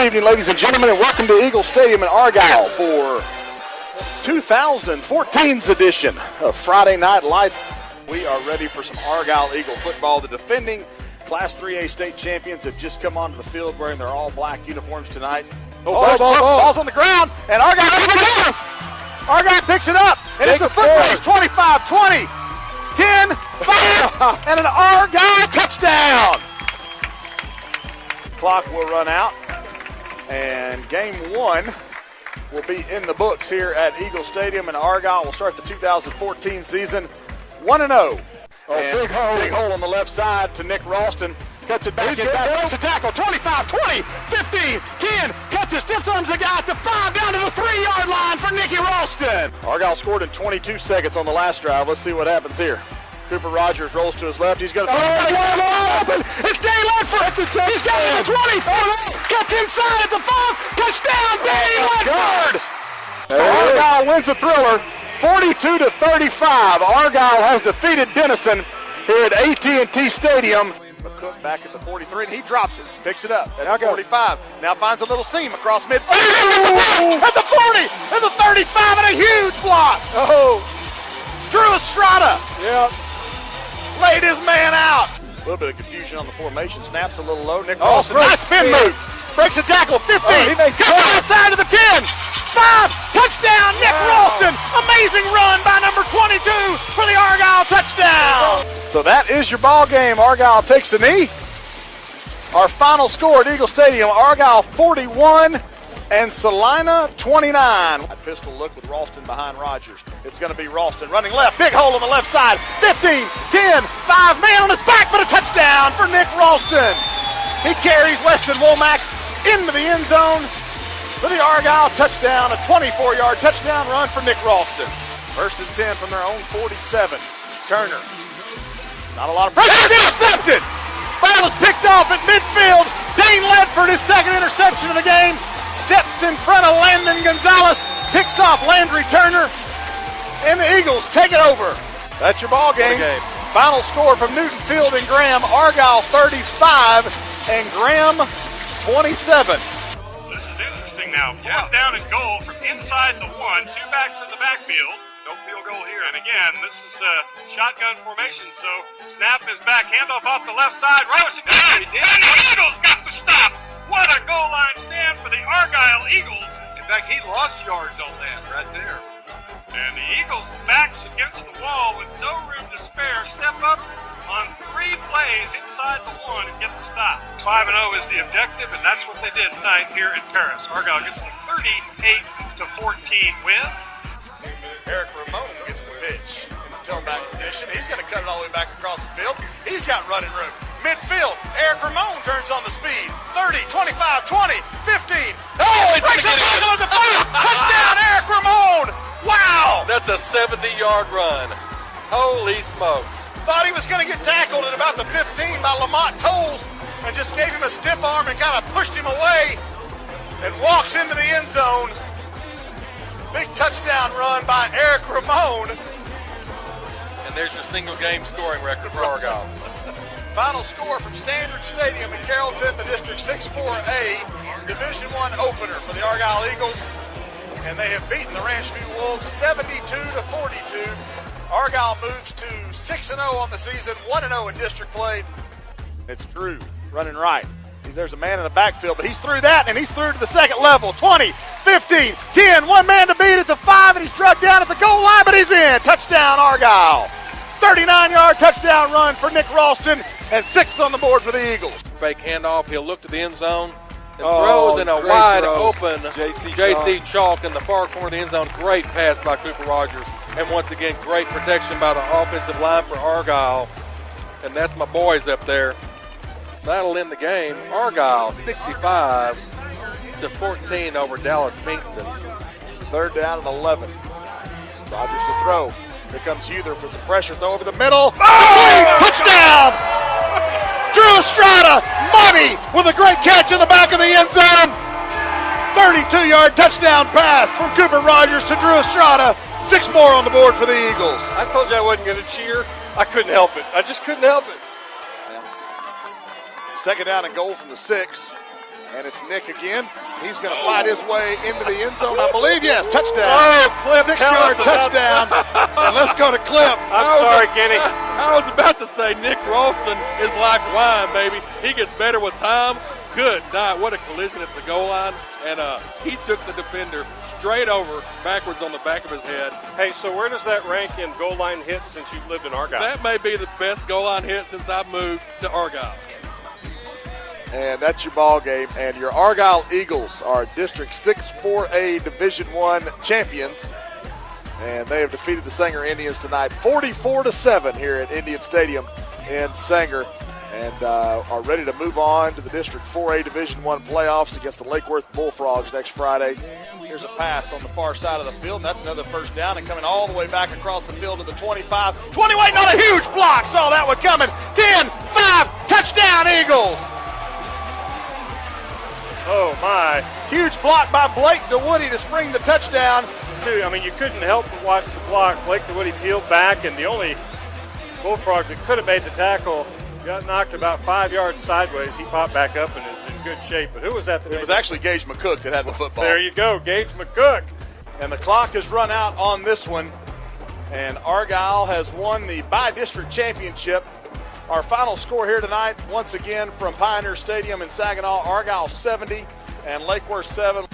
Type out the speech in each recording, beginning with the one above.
evening, ladies and gentlemen, and welcome to Eagle Stadium in Argyle for 2014's edition of Friday Night Lights. We are ready for some Argyle Eagle football. The defending Class 3A state champions have just come onto the field wearing their all-black uniforms tonight. Ball's on the ground, and Argyle picks it up. Argyle picks it up, and it's a foot race, 25, 20, 10, 5, and an Argyle touchdown. Clock will run out, and game one will be in the books here at Eagle Stadium, and Argyle will start the 2014 season 1-0. Big hole on the left side to Nick Ralston. Cuts it back inside, breaks the tackle, 25, 20, 15, 10, cuts it, stiff arms the guy at the 5, down to the 3-yard line for Nicky Ralston. Argyle scored in 22 seconds on the last drive. Let's see what happens here. Cooper Rogers rolls to his left. He's going to open. It's Dane Ledford. He's got it at the 20. Cuts inside at the 5. Touchdown, Dane Ledford. So Argyle wins the thriller, 42-35. Argyle has defeated Denison here at AT&T Stadium. McCook back at the 43, and he drops it. Picks it up at the 45. Now finds a little seam across midfield. At the 40, at the 35, and a huge block. Drew Estrada. Laid his man out. A little bit of confusion on the formation. Snaps a little low. Nick Ralston, nice spin move. Breaks a tackle, 15. Cuts outside to the 10. 5. Touchdown, Nick Ralston. Amazing run by number 22 for the Argyle touchdown. So that is your ball game. Argyle takes a knee. Our final score at Eagle Stadium, Argyle 41 and Salina 29. A pistol look with Ralston behind Rogers. It's going to be Ralston running left. Big hole on the left side. 15, 10, 5, man on his back, but a touchdown for Nick Ralston. He carries Weston Womack into the end zone for the Argyle touchdown, a 24-yard touchdown run for Nick Ralston. First and 10 from their own 47. Turner. Not a lot of pressure. Intercepted. Ball is picked off at midfield. Dane Ledford, his second interception of the game. Steps in front of Landon Gonzalez, picks off Landry Turner, and the Eagles take it over. That's your ball game. Final score from Newton Field and Graham, Argyle 35 and Graham 27. This is interesting now. Fourth down and goal from inside the 1, 2 backs in the backfield. No field goal here. And again, this is a shotgun formation, so snap is back, handoff off the left side. Rogers, and the Eagles got the stop. What a goal line stand for the Argyle Eagles. In fact, he lost yards on that right there. And the Eagles' backs against the wall with no room to spare. Step up on 3 plays inside the 1 and get the stop. 5-0 is the objective, and that's what they did tonight here in Paris. Argyle gets the 38-14 win. Eric Ramon gets the pitch in the tailback position. He's going to cut it all the way back across the field. He's got running room. Midfield, Eric Ramon turns on the speed. 30, 25, 20, 15. Oh, he breaks a tackle at the 5. Touchdown, Eric Ramon. Wow. That's a 70-yard run. Holy smokes. Thought he was going to get tackled at about the 15 by Lamont Tolles and just gave him a stiff arm and kind of pushed him away and walks into the end zone. Big touchdown run by Eric Ramon. And there's your single game scoring record for Argyle. Final score from Standard Stadium in Carrollton, the District 6-4A Division I opener for the Argyle Eagles. And they have beaten the Ranchview Wolves 72-42. Argyle moves to 6-0 on the season, 1-0 in district play. It's Drew running right. There's a man in the backfield, but he's through that, and he's through to the second level. 20, 15, 10, one man to beat at the 5, and he's drugged down at the goal line, but he's in. Touchdown, Argyle. 39-yard touchdown run for Nick Ralston, and 6 on the board for the Eagles. Fake handoff, he'll look to the end zone, and throws in a wide open J.C. Chalk in the far corner of the end zone. Great pass by Cooper Rogers, and once again, great protection by the offensive line for Argyle, and that's my boys up there. That'll end the game. Argyle 65-14 over Dallas Kingston. Third down and 11. Rogers to throw. Here comes Huther for some pressure. Throw over the middle. Touchdown! Drew Estrada, money with a great catch in the back of the end zone. 32-yard touchdown pass from Cooper Rogers to Drew Estrada. 6 more on the board for the Eagles. I told you I wasn't going to cheer. I couldn't help it. I just couldn't help it. Second down and goal from the 6. And it's Nick again. He's going to fight his way into the end zone, I believe. Yes, touchdown. Oh, Cliff, 6-yard touchdown. And let's go to Cliff. I'm sorry, Kenny. I was about to say Nick Ralston is like wine, baby. He gets better with time. Good night. What a collision at the goal line. And he took the defender straight over, backwards on the back of his head. Hey, so where does that rank in goal line hits since you've lived in Argyle? That may be the best goal line hit since I moved to Argyle. And that's your ball game. And your Argyle Eagles are District 6 4A Division I champions. And they have defeated the Sanger Indians tonight 44-7 here at Indian Stadium in Sanger. And are ready to move on to the District 4A Division I playoffs against the Lake Worth Bullfrogs next Friday. Here's a pass on the far side of the field, and that's another first down, and coming all the way back across the field to the 25. 20 waiting on a huge block. Saw that one coming. 10-5, touchdown Eagles. Oh, my. Huge block by Blake DeWoody to spring the touchdown. Dude, I mean, you couldn't help but watch the block. Blake DeWoody peeled back, and the only Bullfrog that could have made the tackle got knocked about 5 yards sideways. He popped back up and is in good shape. But who was that? It was actually Gage McCook that had the football. There you go, Gage McCook. And the clock has run out on this one. And Argyle has won the by-district championship. Our final score here tonight, once again from Pioneer Stadium in Saginaw, Argyle 70 and Lake Worth 7.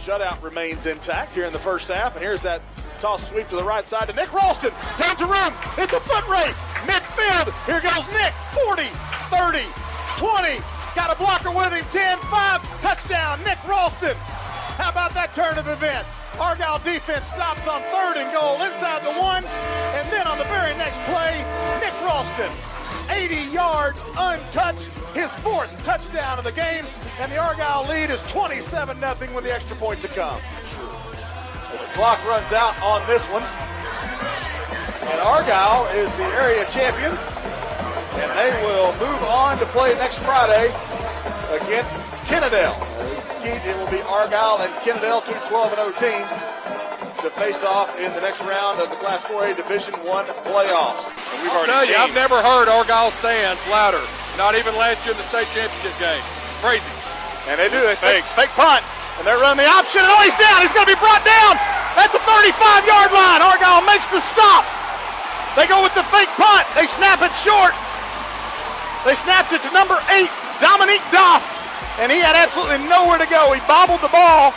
Shutout remains intact here in the first half. And here's that toss sweep to the right side to Nick Ralston. Turns around. It's a foot race. Midfield. Here goes Nick. 40, 30, 20. Got a blocker with him. 10-5. Touchdown, Nick Ralston. How about that turn of events? Argyle defense stops on 3rd and goal inside the 1. And then on the very next play, Nick Ralston. 80 yards untouched. His 4th touchdown of the game. And the Argyle lead is 27-0 with the extra point to come. The clock runs out on this one. And Argyle is the area champions. And they will move on to play next Friday against Kennedale. It will be Argyle and Kennedale, two 12-0 teams, to face off in the next round of the Class 4A Division I playoffs. And we've I'll already tell you, seen. I've never heard Argyle stands louder. Not even last year in the state championship game. Crazy. And they do. They fake punt. And they're running the option. And he's down. He's going to be brought down at the 35-yard line. Argyle makes the stop. They go with the fake punt. They snap it short. They snapped it to number 8, Dominique Doss. And he had absolutely nowhere to go. He bobbled the ball.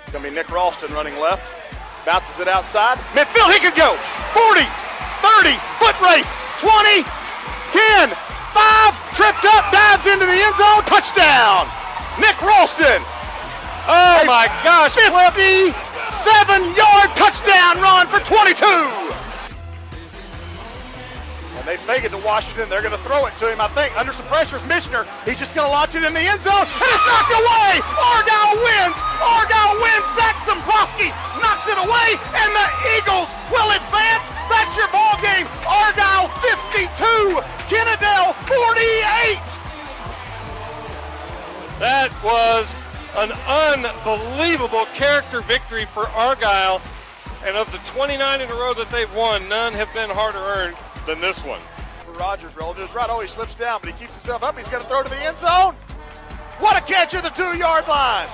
It's going to be Nick Ralston running left. Bounces it outside. Midfield, he could go. 40, 30, foot race. 20, 10, 5, tripped up, dives into the end zone. Touchdown. Nick Ralston. Oh, my gosh. 57-yard touchdown run for 22. And they fake it to Washington. They're going to throw it to him, I think. Under some pressure is Michener. He's just going to launch it in the end zone. And it's knocked away. Argyle wins. Argyle wins. Zach Zambrowski knocks it away. And the Eagles will advance. That's your ball game. Argyle 52. Kennedale 48. That was an unbelievable character victory for Argyle. And of the 29 in a row that they've won, none have been harder earned than this one. Rogers rolling to his right. Oh, he slips down, but he keeps himself up. He's going to throw to the end zone. What a catch at the 2-yard line.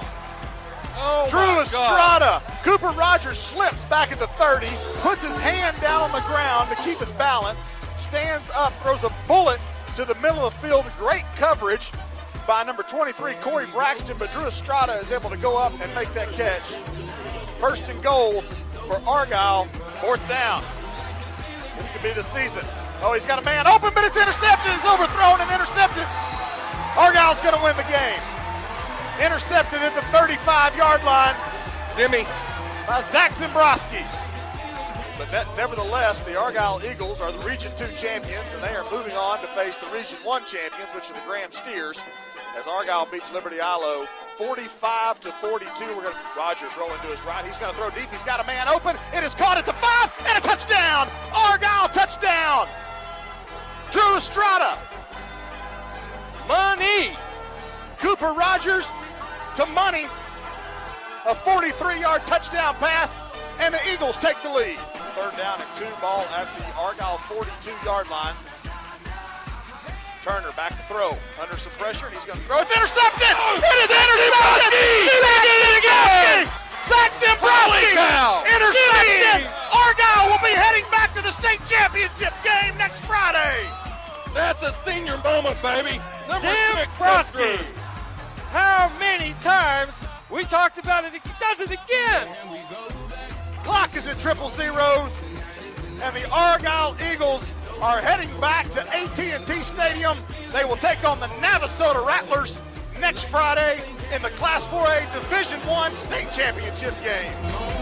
Oh, Drew Estrada. Cooper Rogers slips back at the 30, puts his hand down on the ground to keep his balance, stands up, throws a bullet to the middle of the field. Great coverage by number 23, Corey Braxton, but Drew Estrada is able to go up and make that catch. 1st and goal for Argyle, 4th down. This could be the season. Oh, he's got a man open, but it's intercepted. It's overthrown and intercepted. Argyle's going to win the game. Intercepted at the 35-yard line. Zimmy. By Zach Zambrowski. But nevertheless, the Argyle Eagles are the Region 2 champions, and they are moving on to face the Region 1 champions, which are the Graham Steers, as Argyle beats Liberty Ilo 45-42. Rogers rolling to his right. He's going to throw deep. He's got a man open. It is caught at the 5, and a touchdown. Argyle touchdown. Drew Estrada. Money. Cooper Rogers to Money. A 43-yard touchdown pass, and the Eagles take the lead. 3rd down and 2, ball at the Argyle 42-yard line. Turner back to throw. Under some pressure, and he's going to throw. It's intercepted! It is intercepted! Zach Dombrowski! Intercepted! Argyle will be heading back to the state championship game next Friday. That's a senior moment, baby. Number Tim 6 Broski. How many times we talked about it? He does it again. Clock is at 000, and the Argyle Eagles are heading back to AT&T Stadium. They will take on the Navasota Rattlers next Friday in the Class 4A Division I state championship game.